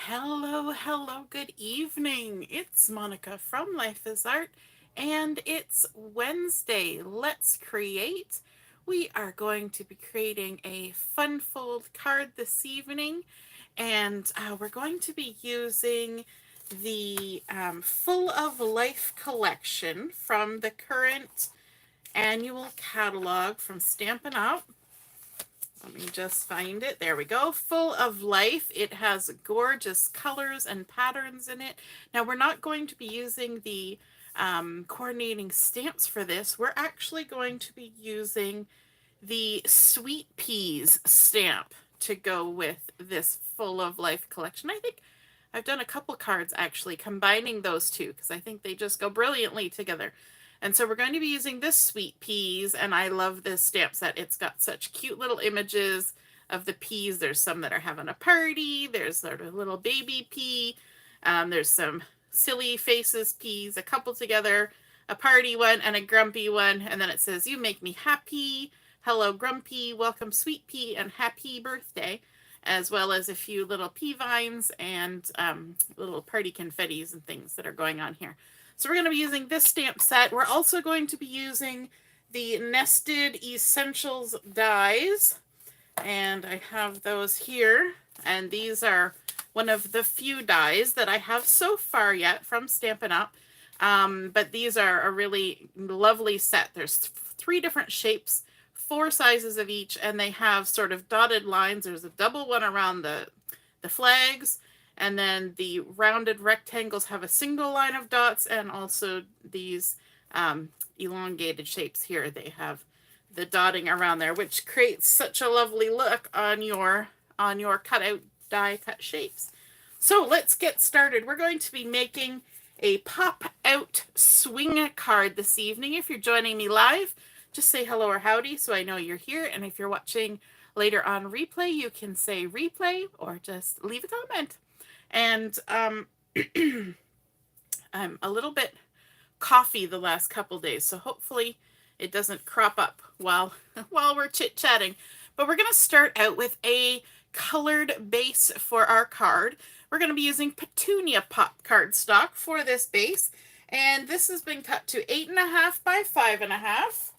Hello, hello, good evening. It's Monica from Life is Art, and it's Wednesday. Let's create. We are going to be creating a fun fold card this evening, and we're going to be using the Full of Life collection from the current annual catalog from Stampin' Up. Let me just find it. There we go. Full of Life. It has gorgeous colors and patterns in it. Now, we're not going to be using the coordinating stamps for this. We're actually going to be using the Sweet Peas stamp to go with this Full of Life collection. I think I've done a couple cards actually combining those two because I think they just go brilliantly together. And so we're going to be using this Sweet Peas, and I love this stamp set. It's got such cute little images of the peas. There's some that are having a party. There's sort of a little baby pea. There's some silly faces peas, a couple together, a party one and a grumpy one. And then it says, "You make me happy. Hello, grumPEA. Welcome, Sweet Pea, and happy birthday," as well as a few little pea vines and little party confettis and things that are going on here. So we're going to be using this stamp set. We're also going to be using the Nested Essentials dies, and I have those here, and these are one of the few dies that I have so far yet from Stampin' Up. But these are a really lovely set. There's 3 different shapes, 4 sizes of each, and they have sort of dotted lines. There's a double one around the flags, and then the rounded rectangles have a single line of dots, and also these elongated shapes here. They have the dotting around there, which creates such a lovely look on your cutout die cut shapes. So let's get started. We're going to be making a pop out swing card this evening. If you're joining me live, just say hello or howdy so I know you're here. And if you're watching later on replay, you can say replay or just leave a comment. And I'm a little bit coffee the last couple days, so hopefully it doesn't crop up while we're chit-chatting. But we're going to start out with a colored base for our card. We're going to be using Petunia Pop cardstock for this base, and this has been cut to 8.5 by 5.5.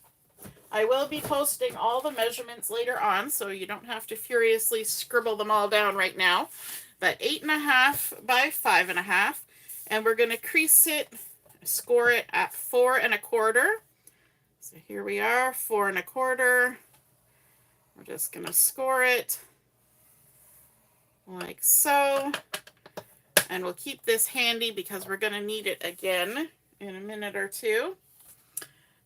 I will be posting all the measurements later on, so you don't have to furiously scribble them all down right now. But 8.5 by 5.5, and we're going to crease it, score it at 4 1/4. So here we are, 4 1/4. We're just going to score it like so, and we'll keep this handy because we're going to need it again in a minute or two.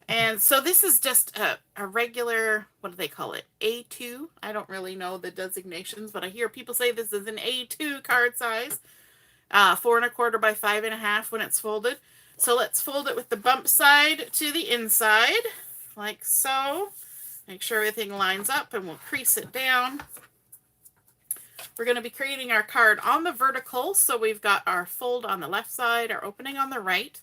And so this is just a regular, what do they call it? A2. I don't really know the designations, but I hear people say this is an A2 card size. 4 1/4 by 5.5 when it's folded. So let's fold it with the bump side to the inside, like so. Make sure everything lines up, and we'll crease it down. We're going to be creating our card on the vertical, so we've got our fold on the left side, our opening on the right.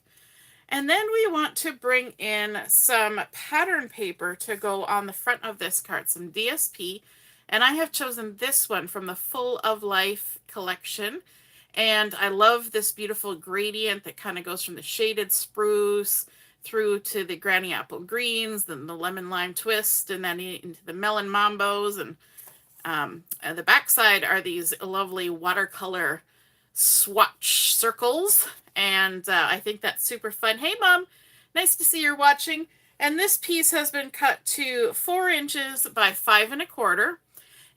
And then we want to bring in some pattern paper to go on the front of this card, some DSP. And I have chosen this one from the Full of Life collection. And I love this beautiful gradient that kind of goes from the shaded spruce through to the granny apple greens, then the lemon lime twist, and then into the melon mambos. And the backside are these lovely watercolor swatch circles. And I think that's super fun. Hey, Mom. Nice to see you're watching. And this piece has been cut to 4 inches by 5 1/4.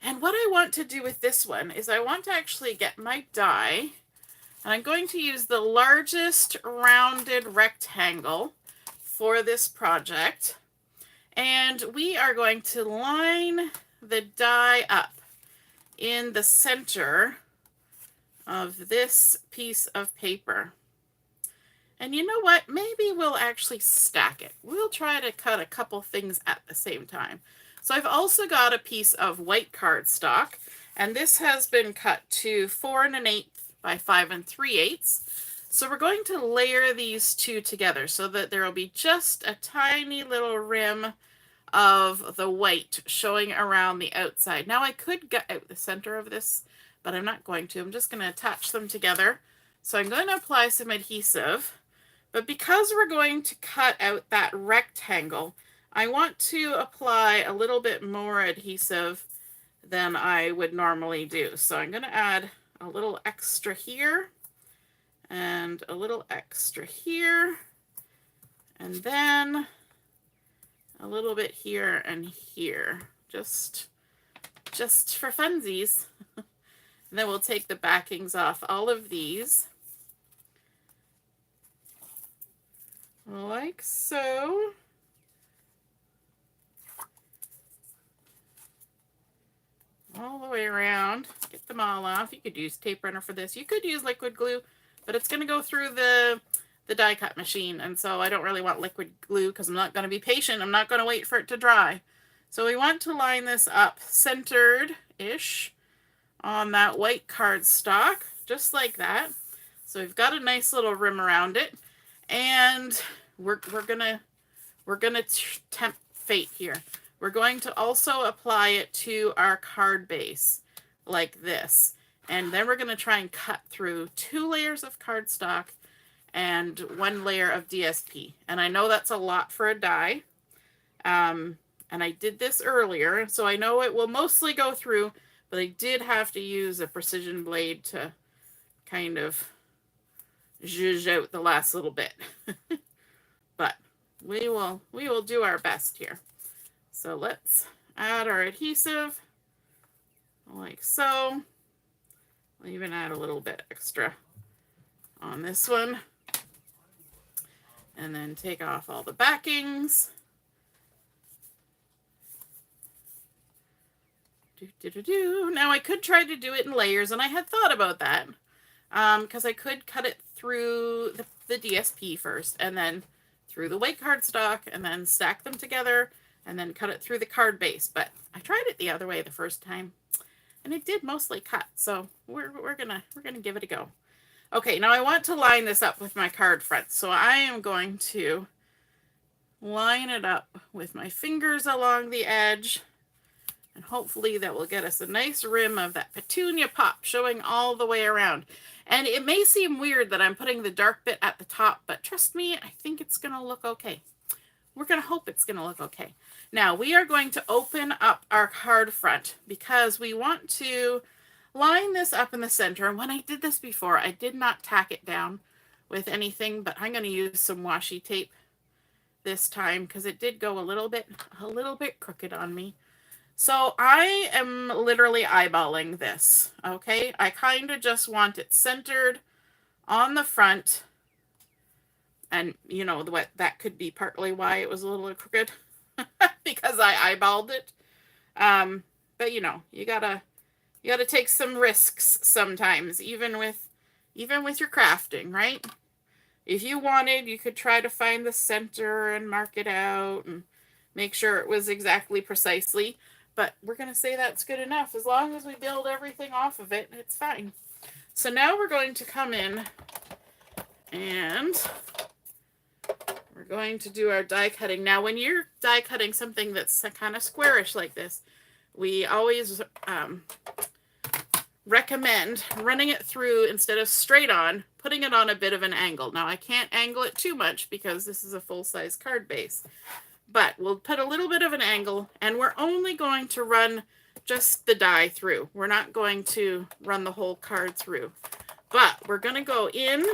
And what I want to do with this one is I want to actually get my die, and I'm going to use the largest rounded rectangle for this project. And we are going to line the die up in the center of this piece of paper. And you know what? Maybe we'll actually stack it. We'll try to cut a couple things at the same time. So I've also got a piece of white cardstock, and this has been cut to 4 1/8 by 5 3/8. So we're going to layer these two together so that there will be just a tiny little rim of the white showing around the outside. Now I could gut out the center of this but I'm not going to. I'm just going to attach them together. So I'm going to apply some adhesive, but because we're going to cut out that rectangle, I want to apply a little bit more adhesive than I would normally do. So I'm going to add a little extra here and a little extra here, and then a little bit here and here, just for funsies. And then we'll take the backings off all of these, like so. All the way around. Get them all off. You could use tape runner for this. You could use liquid glue, but it's going to go through the die cut machine, and so I don't really want liquid glue because I'm not going to be patient. I'm not going to wait for it to dry. So we want to line this up centered-ish on that white cardstock, just like that. So we've got a nice little rim around it, and we're gonna tempt fate here. We're going to also apply it to our card base like this, and then we're going to try and cut through 2 layers of cardstock and 1 layer of DSP. And I know that's a lot for a die, and I did this earlier, so I know it will mostly go through, but I did have to use a precision blade to kind of zhuzh out the last little bit. But we will do our best here. So let's add our adhesive like so. I'll even add a little bit extra on this one. And then take off all the backings. Now I could try to do it in layers, and I had thought about that because I could cut it through the DSP first, and then through the white cardstock, and then stack them together, and then cut it through the card base. But I tried it the other way the first time, and it did mostly cut. So we're gonna give it a go. Okay, now I want to line this up with my card front, so I am going to line it up with my fingers along the edge. And hopefully that will get us a nice rim of that Petunia Pop showing all the way around. And it may seem weird that I'm putting the dark bit at the top, but trust me, I think it's going to look okay. We're going to hope it's going to look okay. Now we are going to open up our card front because we want to line this up in the center. And when I did this before, I did not tack it down with anything, but I'm going to use some washi tape this time because it did go a little bit crooked on me. So I am literally eyeballing this, okay? I kind of just want it centered on the front. And you know what, that could be partly why it was a little crooked because I eyeballed it. But you know, you gotta take some risks sometimes, even with your crafting, right? If you wanted, you could try to find the center and mark it out and make sure it was exactly precisely. But we're going to say that's good enough. As long as we build everything off of it, it's fine. So now we're going to come in and we're going to do our die cutting. Now, when you're die cutting something that's kind of squarish like this, we always recommend running it through instead of straight on, putting it on a bit of an angle. Now, I can't angle it too much because this is a full-size card base. But we'll put a little bit of an angle, and we're only going to run just the die through. We're not going to run the whole card through. But we're going to go in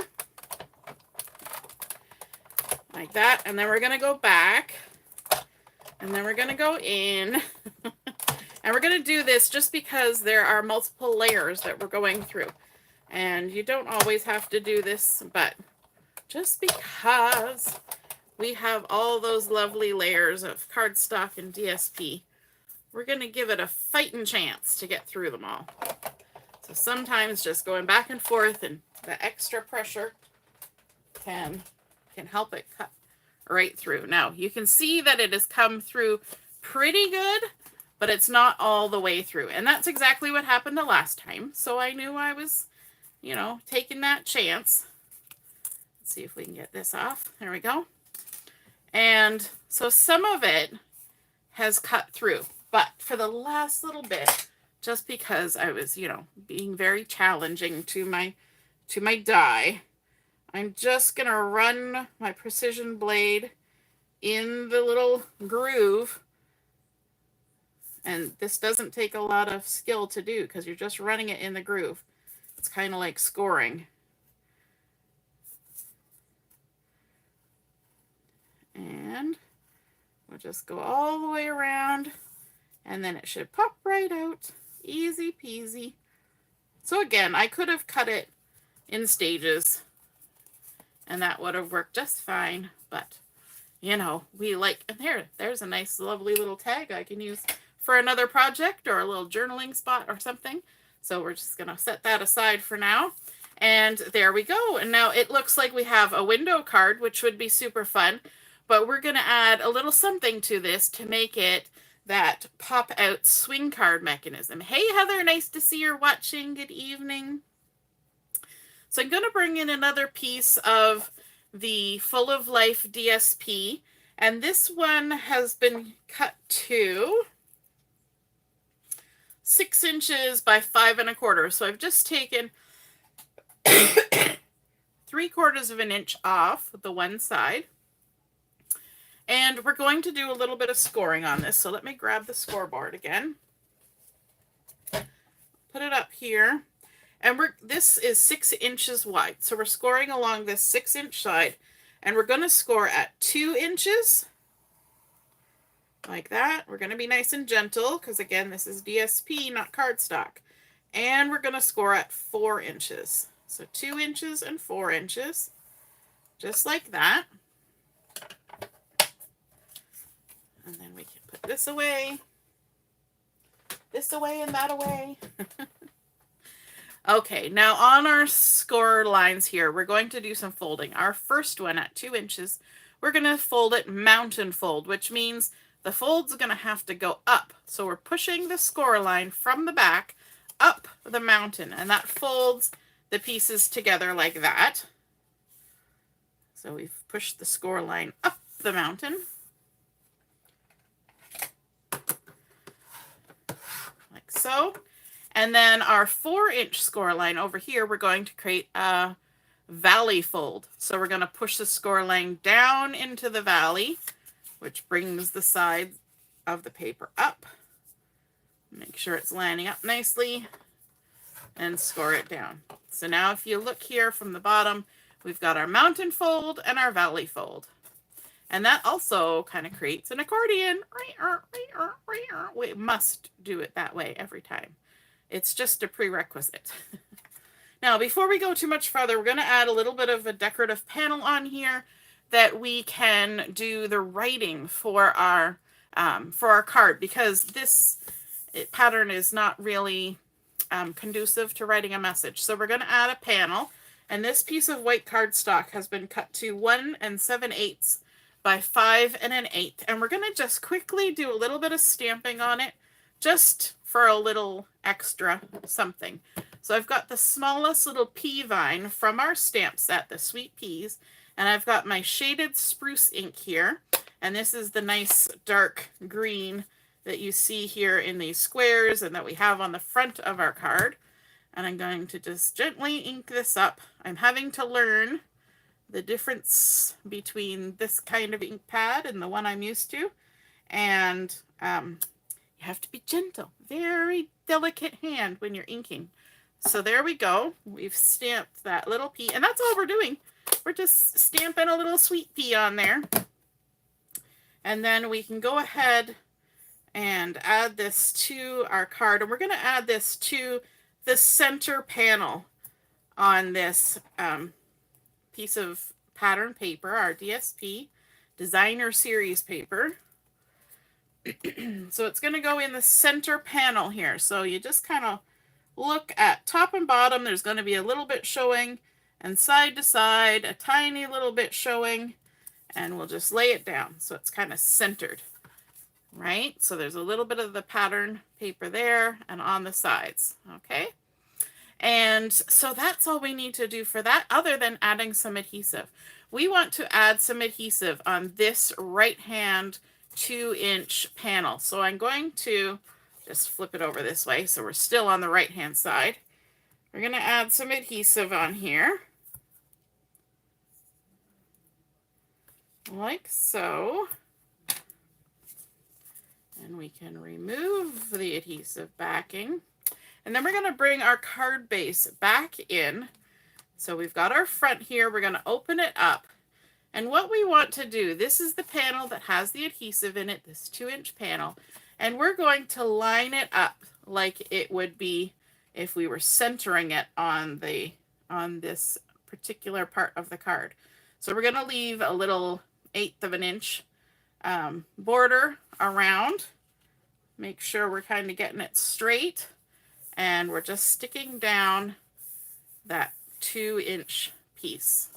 like that, and then we're going to go back, and then we're going to go in. And we're going to do this just because there are multiple layers that we're going through. And you don't always have to do this, but just because we have all those lovely layers of cardstock and DSP, we're going to give it a fighting chance to get through them all. So sometimes just going back and forth and the extra pressure can help it cut right through. Now, you can see that it has come through pretty good, but it's not all the way through. And that's exactly what happened the last time. So I knew I was, you know, taking that chance. Let's see if we can get this off. There we go. And so some of it has cut through, but for the last little bit, just because I was, being very challenging to my die. I'm just going to run my precision blade in the little groove. And this doesn't take a lot of skill to do because you're just running it in the groove. It's kind of like scoring. And we'll just go all the way around, and then it should pop right out. Easy peasy. So again, I could have cut it in stages, and that would have worked just fine, but we like, and there's a nice lovely little tag I can use for another project or a little journaling spot or something. So we're just going to set that aside for now. And there we go. And now it looks like we have a window card, which would be super fun, but we're going to add a little something to this to make it that pop out swing card mechanism. Hey Heather, nice to see you're watching. Good evening. So I'm going to bring in another piece of the Full of Life DSP, and this one has been cut to 6 inches by 5 1/4. So I've just taken 3/4 of an inch off the one side, and we're going to do a little bit of scoring on this. So let me grab the scoreboard again, put it up here. And this is 6 inches wide. So we're scoring along this 6-inch side. And we're going to score at 2 inches. Like that. We're going to be nice and gentle because, again, this is DSP, not cardstock. And we're going to score at 4 inches. So 2 inches and 4 inches. Just like that. And then we can put this away. This away and that away. Okay, now on our score lines here, we're going to do some folding. Our first one at 2 inches, we're going to fold it mountain fold, which means the fold's going to have to go up. So we're pushing the score line from the back up the mountain, and that folds the pieces together like that. So we've pushed the score line up the mountain. Like so. And then our 4-inch score line over here, we're going to create a valley fold. So we're going to push the score line down into the valley, which brings the side of the paper up. Make sure it's lining up nicely and score it down. So now if you look here from the bottom, we've got our mountain fold and our valley fold. And that also kind of creates an accordion. We must do it that way every time. It's just a prerequisite. Now, before we go too much further, we're going to add a little bit of a decorative panel on here that we can do the writing for our card, because this pattern is not really conducive to writing a message. So we're going to add a panel, and this piece of white cardstock has been cut to 1 7/8 by 5 1/8, and we're going to just quickly do a little bit of stamping on it, just for a little extra something. So I've got the smallest little pea vine from our stamp set, the Sweet Peas, and I've got my shaded spruce ink here, and this is the nice dark green that you see here in these squares and that we have on the front of our card. And I'm going to just gently ink this up. I'm having to learn the difference between this kind of ink pad and the one I'm used to, and you have to be gentle, very delicate hand when you're inking. So there we go. We've stamped that little pea, and that's all we're doing. We're just stamping a little sweet pea on there. And then we can go ahead and add this to our card. And we're going to add this to the center panel on this piece of pattern paper, our DSP Designer Series paper. So it's going to go in the center panel here. So you just kind of look at top and bottom. There's going to be a little bit showing, and side to side, a tiny little bit showing, and we'll just lay it down so it's kind of centered, right? So there's a little bit of the pattern paper there and on the sides, okay? And so that's all we need to do for that, other than adding some adhesive. We want to add some adhesive on this right-hand 2-inch panel. So I'm going to Just flip it over this way so we're still on the right hand side. We're going to add some adhesive on here. Like so. And we can remove the adhesive backing. And then we're going to bring our card base back in. So we've got our front here. We're going to open it up. And what we want to do, this is the panel that has the adhesive in it, this 2-inch panel. And we're going to line it up like it would be if we were centering it on this particular part of the card. So we're going to leave a little 1/8 of an inch border around. Make sure we're kind of getting it straight. And we're just sticking down that 2-inch piece.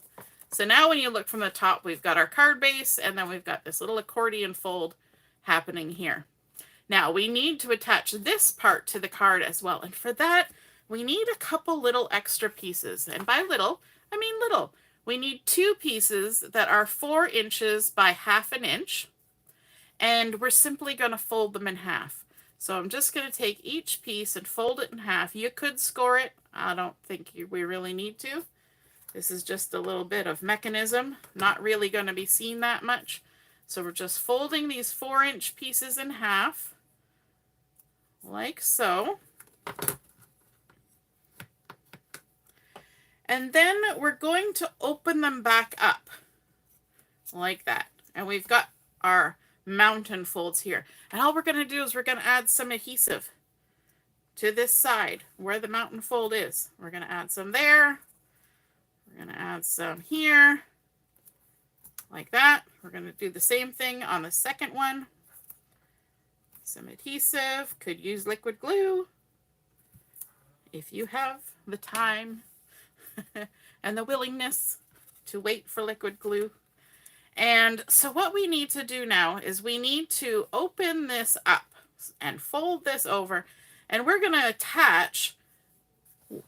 So now when you look from the top, we've got our card base, and then we've got this little accordion fold happening here. Now we need to attach this part to the card as well. And for that, we need a couple little extra pieces. And by little, I mean little. We need 2 pieces that are 4 inches by 1/2 inch. And we're simply going to fold them in half. So I'm just going to take each piece and fold it in half. You could score it. I don't think we really need to. This is just a little bit of mechanism, not really going to be seen that much. So we're just folding these 4-inch pieces in half, like so. And then we're going to open them back up, like that. And we've got our mountain folds here. And all we're going to do is we're going to add some adhesive to this side where the mountain fold is. We're going to add some there. We're going to add some here, like that. We're going to do the same thing on the second one. Some adhesive, could use liquid glue if you have the time and the willingness to wait for liquid glue. And so what we need to do now is we need to open this up and fold this over, and we're going to attach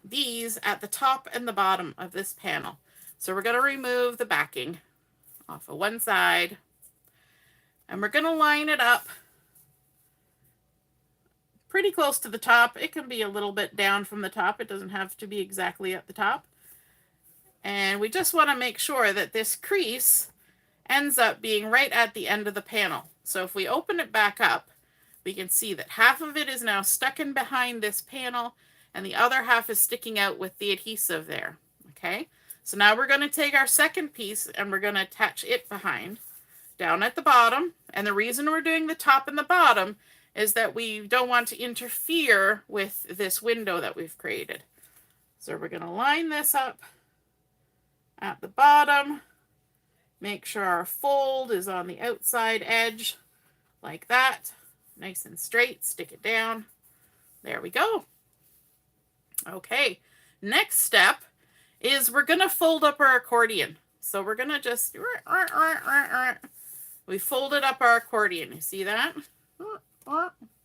these at the top and the bottom of this panel. So we're going to remove the backing off of one side, and we're going to line it up pretty close to the top. It can be a little bit down from the top. It doesn't have to be exactly at the top. And we just want to make sure that this crease ends up being right at the end of the panel. So if we open it back up, we can see that half of it is now stuck in behind this panel, and the other half is sticking out with the adhesive there. Okay, so now we're going to take our second piece and we're going to attach it behind, down at the bottom. And the reason we're doing the top and the bottom is that we don't want to interfere with this window that we've created. So we're going to line this up at the bottom. Make sure our fold is on the outside edge, like that. Nice and straight. Stick it down. There we go. Okay, next step is we're going to fold up our accordion. So we're going to just, we folded up our accordion. You see that?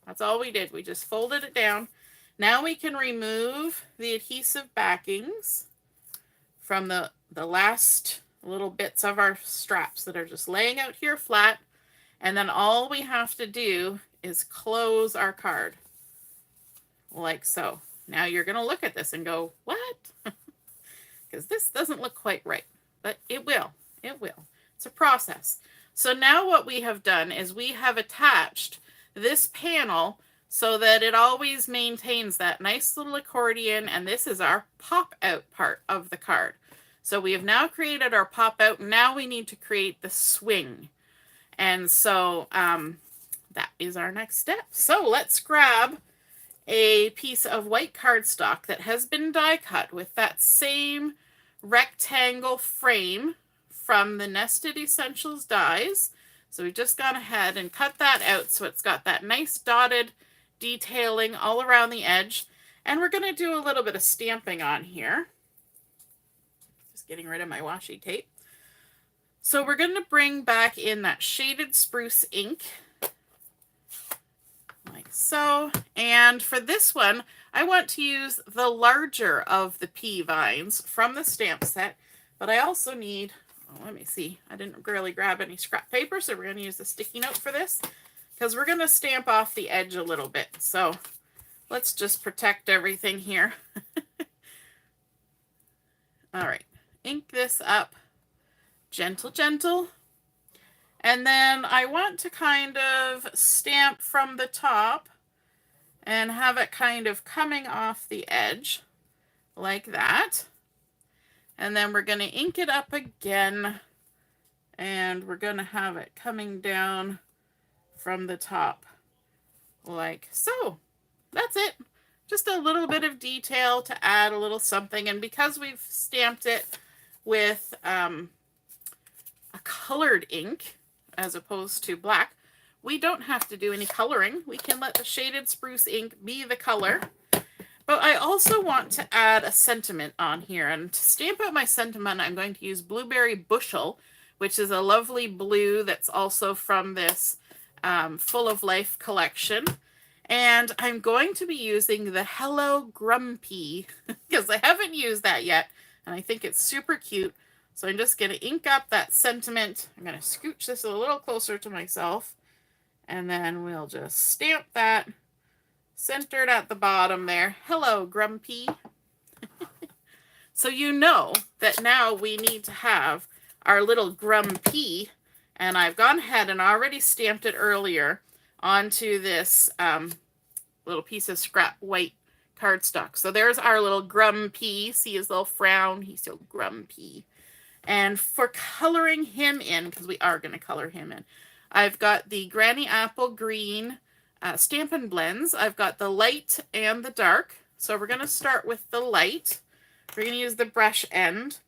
That's all we did. We just folded it down. Now we can remove the adhesive backings from the last little bits of our straps that are just laying out here flat. And then all we have to do is close our card, like so. Now you're going to look at this and go, what? Because this doesn't look quite right, but it will. It will. It's a process. So now what we have done is we have attached this panel so that it always maintains that nice little accordion, and this is our pop out part of the card. So we have now created our pop out. Now we need to create the swing. And so that is our next step. So let's grab a piece of white cardstock that has been die cut with that same rectangle frame from the Nested Essentials dies. So we've just gone ahead and cut that out so it's got that nice dotted detailing all around the edge. And we're going to do a little bit of stamping on here. Just getting rid of my washi tape. So we're going to bring back in that shaded spruce ink, like so. And for this one, I want to use the larger of the pea vines from the stamp set, but I also need, oh, let me see, I didn't really grab any scrap paper, so we're going to use the sticky note for this. because we're going to stamp off the edge a little bit. So let's just protect everything here. All right, ink this up, gentle, gentle. And then I want to kind of stamp from the top and have it kind of coming off the edge like that. And then we're going to ink it up again, and we're going to have it coming down from the top like so. That's it. Just a little bit of detail to add a little something. And because we've stamped it with a colored ink as opposed to black, we don't have to do any coloring. We can let the shaded spruce ink be the color. But I also want to add a sentiment on here. And to stamp out my sentiment, I'm going to use Blueberry Bushel, which is a lovely blue that's also from this Full of Life collection. And I'm going to be using the Hello grumPEA because I haven't used that yet. And I think it's super cute. So I'm just going to ink up that sentiment. I'm going to scooch this a little closer to myself. And then we'll just stamp that centered at the bottom there. Hello grumPEA. So you know that now we need to have our little grumPEA. And I've gone ahead and already stamped it earlier onto this little piece of scrap white cardstock. So there's our little grumPEA. See his little frown? He's so grumPEA. And for coloring him in, because we are going to color him in, I've got the Granny Apple Green Stampin' Blends. I've got the light and the dark. So we're going to start with the light. We're going to use the brush end.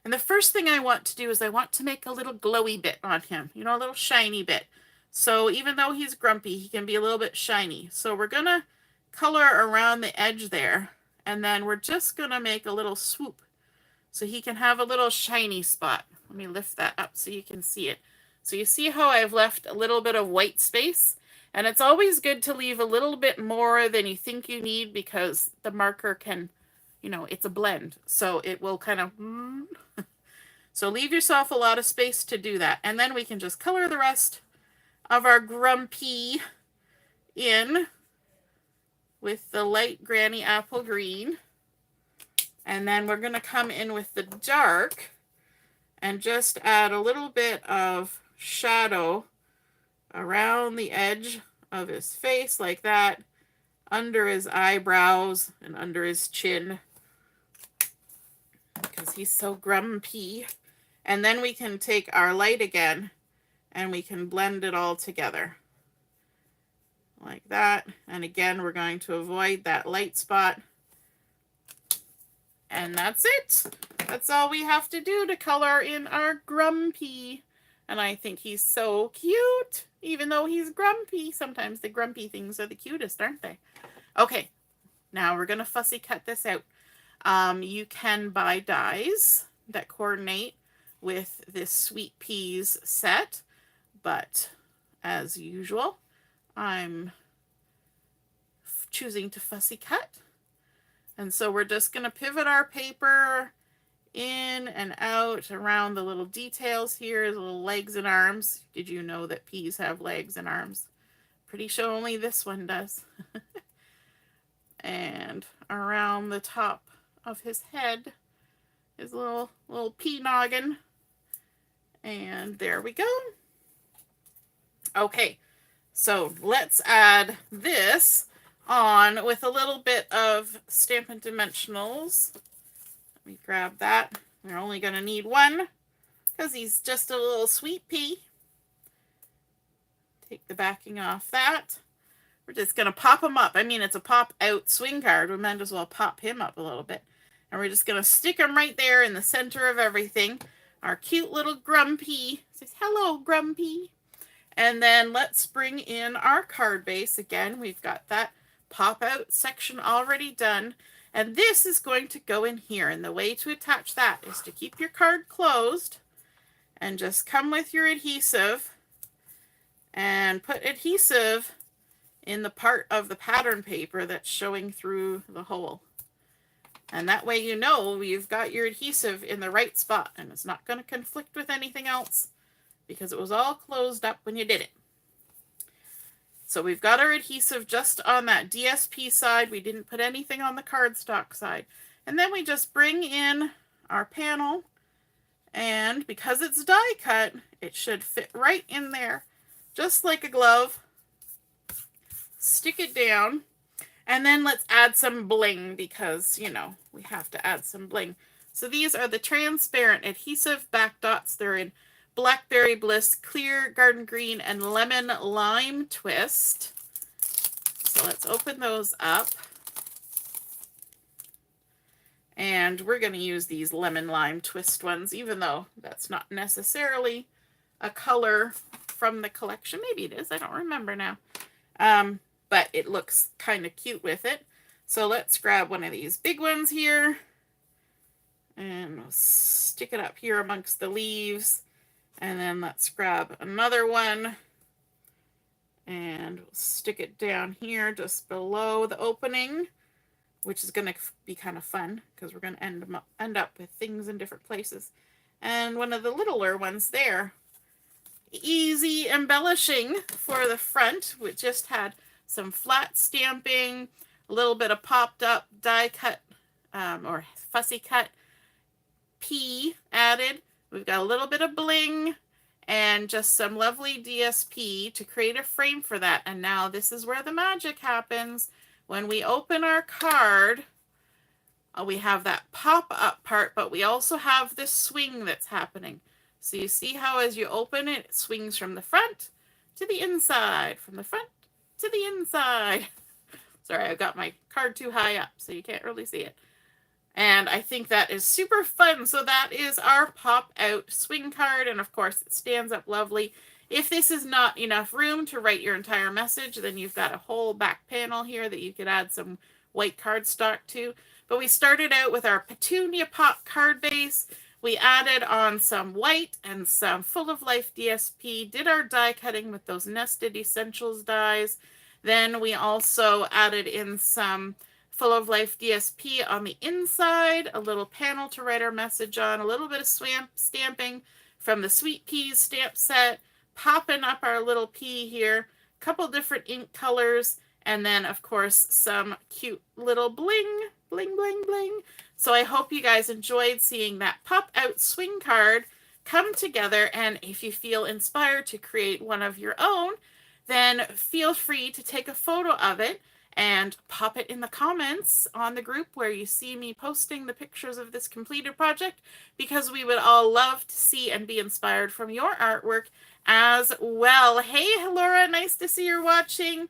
And the first thing I want to do is I want to make a little glowy bit on him, you know, a little shiny bit. So even though he's grumpy, he can be a little bit shiny. So we're going to color around the edge there. And then we're just going to make a little swoop so he can have a little shiny spot. Let me lift that up so you can see it. So you see how I've left a little bit of white space? And it's always good to leave a little bit more than you think you need because the marker can, you know, it's a blend. So it will kind of... So leave yourself a lot of space to do that. And then we can just color the rest of our grumPEA in with the light Granny Apple Green. And then we're going to come in with the dark and just add a little bit of shadow around the edge of his face like that, under his eyebrows and under his chin, because he's so grumPEA. And then we can take our light again and we can blend it all together like that. And again, we're going to avoid that light spot. And that's it. That's all we have to do to color in our grumPEA. And I think he's so cute. Even though he's grumpy, sometimes the grumpy things are the cutest, aren't they? Okay, now we're going to fussy cut this out. You can buy dies that coordinate with this Sweet Peas set. But as usual, I'm choosing to fussy cut. And so we're just going to pivot our paper in and out around the little details here, the little legs and arms. Did you know that peas have legs and arms? Pretty sure only this one does. And around the top of his head is a little pea noggin. And there we go. Okay, so let's add this on with a little bit of Stampin' Dimensionals. Let me grab that. We're only going to need one because he's just a little sweet pea. Take the backing off that. We're just going to pop him up. I mean, it's a pop out swing card. We might as well pop him up a little bit. And we're just going to stick him right there in the center of everything. Our cute little grumPEA says, hello, grumPEA. And then let's bring in our card base. Again, we've got that pop out section already done. And this is going to go in here. And the way to attach that is to keep your card closed and just come with your adhesive and put adhesive in the part of the pattern paper that's showing through the hole. And that way you know you've got your adhesive in the right spot and it's not going to conflict with anything else because it was all closed up when you did it. So we've got our adhesive just on that DSP side. We didn't put anything on the cardstock side. And then we just bring in our panel, and because it's die cut, it should fit right in there, just like a glove. Stick it down, and then let's add some bling because, you know, we have to add some bling. So these are the transparent adhesive back dots. They're in Blackberry Bliss, Clear Garden Green, and Lemon Lime Twist. So let's open those up. And we're going to use these Lemon Lime Twist ones, even though that's not necessarily a color from the collection. Maybe it is. I don't remember now. But it looks kind of cute with it. So let's grab one of these big ones here. And we'll stick it up here amongst the leaves. And then let's grab another one. And we'll stick it down here just below the opening, which is going to be kind of fun because we're going to end up with things in different places. And one of the littler ones there. Easy embellishing for the front, which just had some flat stamping, a little bit of popped up die cut or fussy cut P added. We've got a little bit of bling and just some lovely DSP to create a frame for that. And now this is where the magic happens. When we open our card, we have that pop-up part, but we also have this swing that's happening. So you see how as you open it, it swings from the front to the inside, from the front to the inside. Sorry, I got my card too high up, so you can't really see it. And I think that is super fun. So that is our pop-out swing card, and of course it stands up lovely. If this is not enough room to write your entire message, then you've got a whole back panel here that you could add some white cardstock to. But we started out with our Petunia Pop card base. We added on some white and some Full of Life DSP, did our die cutting with those nested essentials dies. Then we also added in some Full of Life DSP on the inside, a little panel to write our message on, a little bit of stamping from the Sweet Peas stamp set, popping up our little P here, a couple different ink colors, and then of course some cute little bling, bling, bling, bling. So I hope you guys enjoyed seeing that pop out swing card come together, and if you feel inspired to create one of your own, then feel free to take a photo of it and pop it in the comments on the group where you see me posting the pictures of this completed project, because we would all love to see and be inspired from your artwork as well. Hey, Laura, nice to see you're watching.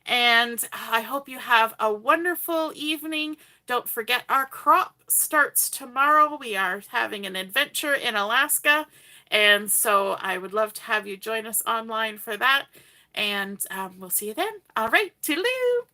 And I hope you have a wonderful evening. Don't forget our crop starts tomorrow. We are having an adventure in Alaska. And so I would love to have you join us online for that. And we'll see you then. All right, toodaloo.